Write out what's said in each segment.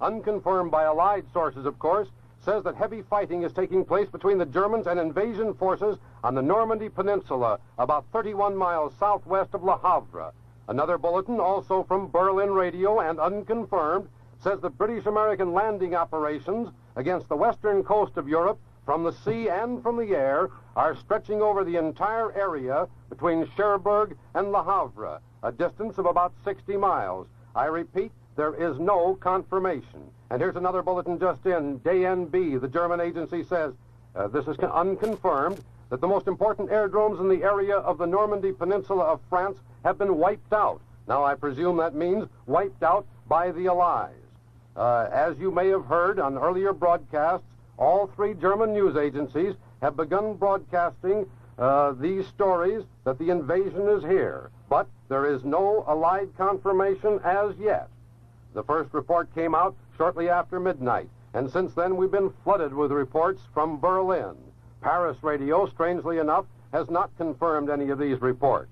unconfirmed by Allied sources, of course, says that heavy fighting is taking place between the Germans and invasion forces on the Normandy Peninsula, about 31 miles southwest of Le Havre. Another bulletin, also from Berlin radio and unconfirmed, says that British-American landing operations against the western coast of Europe from the sea and from the air are stretching over the entire area between Cherbourg and Le Havre, a distance of about 60 miles. I repeat, there is no confirmation. And here's another bulletin just in. DNB, the German agency, says, this is unconfirmed, that the most important airdromes in the area of the Normandy Peninsula of France have been wiped out. Now, I presume that means wiped out by the Allies. As you may have heard on earlier broadcasts, all three German news agencies have begun broadcasting these stories that the invasion is here. But there is no Allied confirmation as yet. The first report came out shortly after midnight, and since then we've been flooded with reports from Berlin. Paris radio, strangely enough, has not confirmed any of these reports.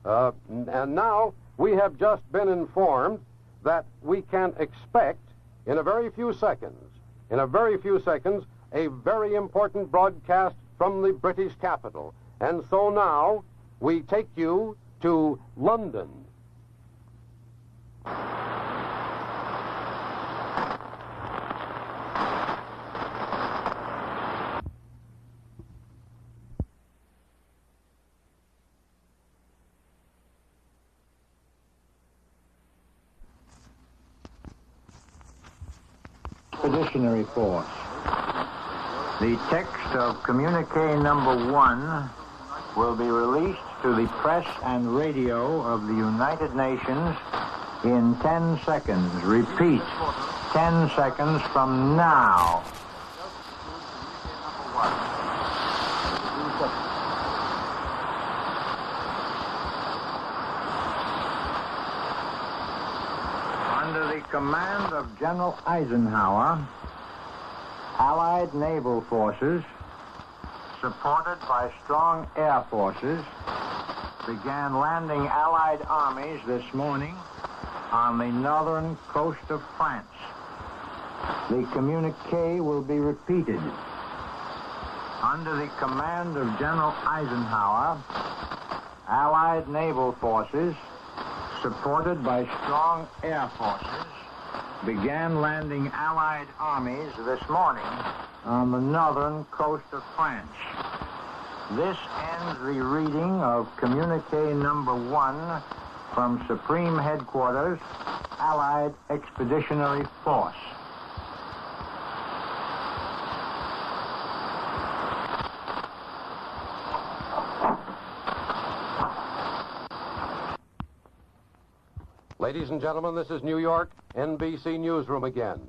And now we have just been informed that we can expect in a very few seconds, a very important broadcast from the British capital. And so now we take you to London. Expeditionary Force. The text of communique number 1 will be released to the press and radio of the United Nations in 10 seconds. Repeat, 10 seconds from now. Under the command of General Eisenhower, Allied naval forces, supported by strong air forces, began landing Allied armies this morning on the northern coast of France. The communique will be repeated. Under the command of General Eisenhower, Allied naval forces, supported by strong air forces, began landing Allied armies this morning on the northern coast of France. This ends the reading of communique number 1 from Supreme Headquarters, Allied Expeditionary Force. Ladies and gentlemen, this is New York, NBC Newsroom again.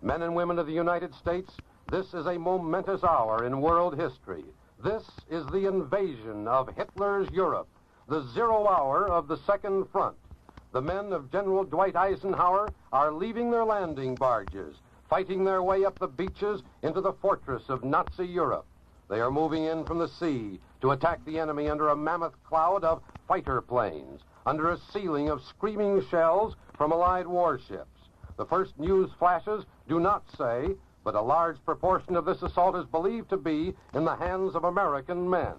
Men and women of the United States, this is a momentous hour in world history. This is the invasion of Hitler's Europe, the 0 hour of the Second Front. The men of General Dwight Eisenhower are leaving their landing barges, fighting their way up the beaches into the fortress of Nazi Europe. They are moving in from the sea to attack the enemy under a mammoth cloud of fighter planes, under a ceiling of screaming shells from Allied warships. The first news flashes do not say, but a large proportion of this assault is believed to be in the hands of American men.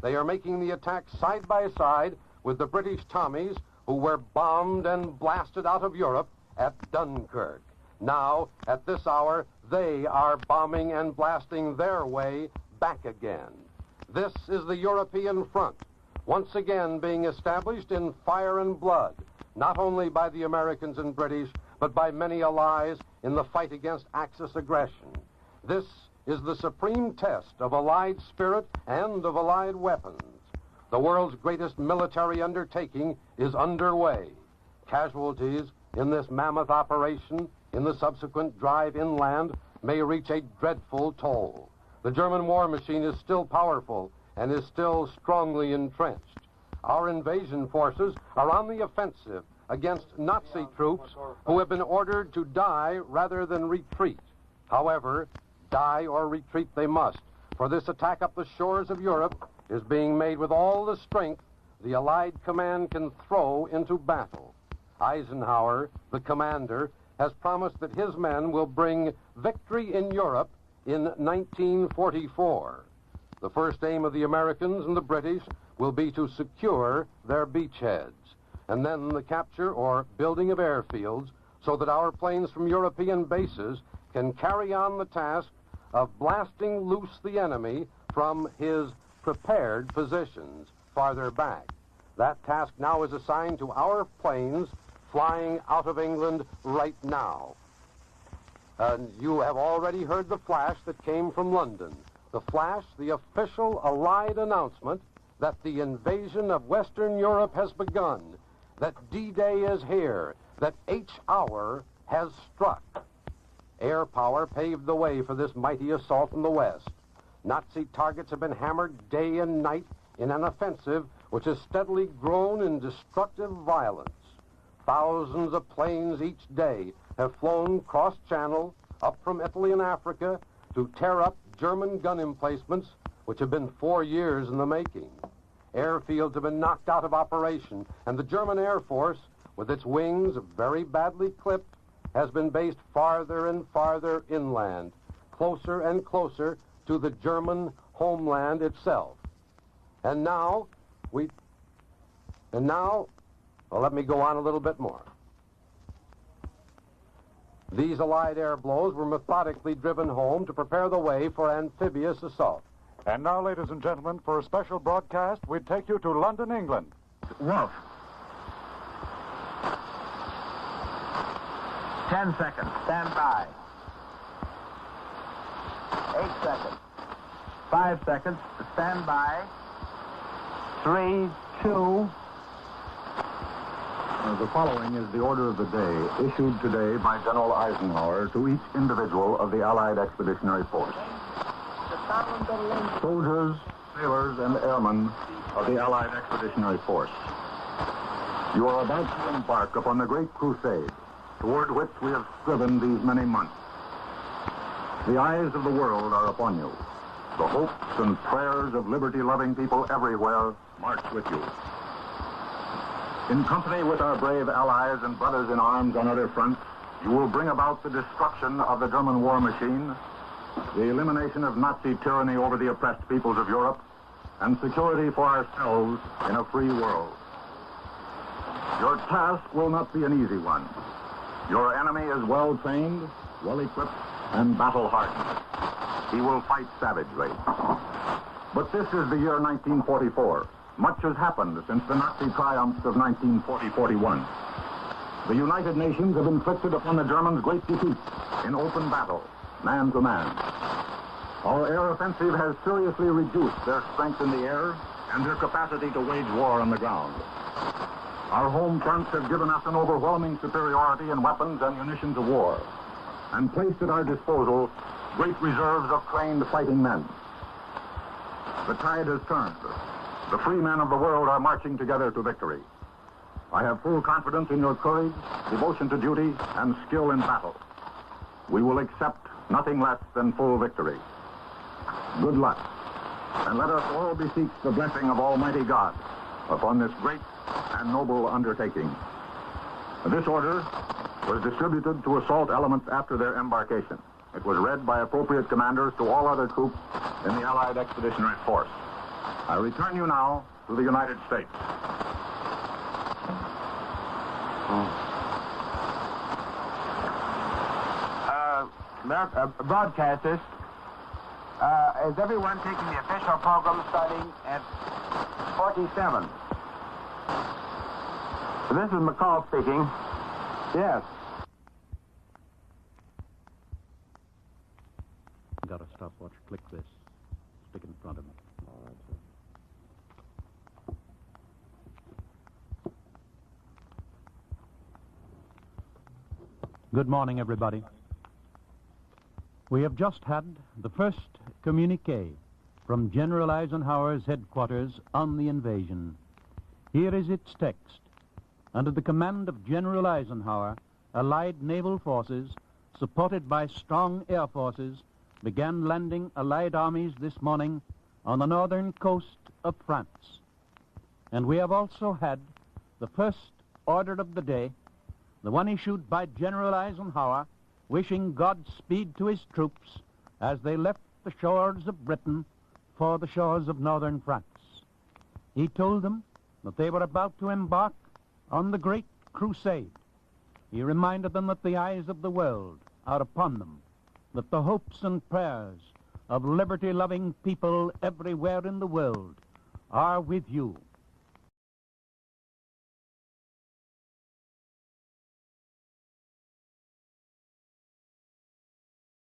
They are making the attack side by side with the British Tommies who were bombed and blasted out of Europe at Dunkirk. Now, at this hour, they are bombing and blasting their way back again. This is the European front, once again being established in fire and blood, not only by the Americans and British, but by many allies in the fight against Axis aggression. This is the supreme test of Allied spirit and of Allied weapons. The world's greatest military undertaking is underway. Casualties in this mammoth operation, in the subsequent drive inland, may reach a dreadful toll. The German war machine is still powerful and is still strongly entrenched. Our invasion forces are on the offensive against Nazi troops who have been ordered to die rather than retreat. However, die or retreat they must, for this attack up the shores of Europe is being made with all the strength the Allied command can throw into battle. Eisenhower, the commander, has promised that his men will bring victory in Europe in 1944. The first aim of the Americans and the British will be to secure their beachheads, and then the capture or building of airfields so that our planes from European bases can carry on the task of blasting loose the enemy from his prepared positions farther back. That task now is assigned to our planes flying out of England right now. You have already heard the flash that came from London. The flash, the official Allied announcement that the invasion of Western Europe has begun, that D-Day is here, that H hour has struck. Air power paved the way for this mighty assault from the west. Nazi targets have been hammered day and night in an offensive which has steadily grown in destructive violence. Thousands of planes each day have flown cross-channel up from Italy and Africa to tear up German gun emplacements which have been 4 years in the making. Airfields have been knocked out of operation, and the German Air Force, with its wings very badly clipped, has been based farther and farther inland, closer and closer to the German homeland itself. And now, well, let me go on a little bit more. These Allied air blows were methodically driven home to prepare the way for amphibious assault. And now, ladies and gentlemen, for a special broadcast, we take you to London, England. Wolf. 10 seconds. Stand by. 8 seconds. 5 seconds. Stand by. 3, 2. The following is the order of the day, issued today by General Eisenhower to each individual of the Allied Expeditionary Force. Soldiers, sailors, and airmen of the Allied Expeditionary Force, you are about to embark upon the great crusade toward which we have striven these many months. The eyes of the world are upon you. The hopes and prayers of liberty-loving people everywhere march with you. In company with our brave allies and brothers in arms on other fronts, you will bring about the destruction of the German war machine, the elimination of Nazi tyranny over the oppressed peoples of Europe, and security for ourselves in a free world. Your task will not be an easy one. Your enemy is well-trained, well-equipped, and battle-hardened. He will fight savagely. But this is the year 1944. Much has happened since the Nazi triumphs of 1940-41. The United Nations have inflicted upon the Germans great defeats in open battle, man to man. Our air offensive has seriously reduced their strength in the air and their capacity to wage war on the ground. Our home fronts have given us an overwhelming superiority in weapons and munitions of war, and placed at our disposal great reserves of trained fighting men. The tide has turned. The free men of the world are marching together to victory. I have full confidence in your courage, devotion to duty, and skill in battle. We will accept nothing less than full victory. Good luck, and let us all beseech the blessing of Almighty God upon this great and noble undertaking. This order was distributed to assault elements after their embarkation. It was read by appropriate commanders to all other troops in the Allied Expeditionary Force. I return you now to the United States. Broadcasters, is everyone taking the official program starting at 47? This is McCall speaking. Yes. Got a stopwatch. Click this. Stick in front of me. All right, sir. Good morning, everybody. We have just had the first communique from General Eisenhower's headquarters on the invasion. Here is its text. Under the command of General Eisenhower, Allied naval forces, supported by strong air forces, began landing Allied armies this morning on the northern coast of France. And we have also had the first order of the day, the one issued by General Eisenhower, wishing Godspeed to his troops as they left the shores of Britain for the shores of northern France. He told them that they were about to embark on the great crusade. He reminded them that the eyes of the world are upon them, that the hopes and prayers of liberty-loving people everywhere in the world are with you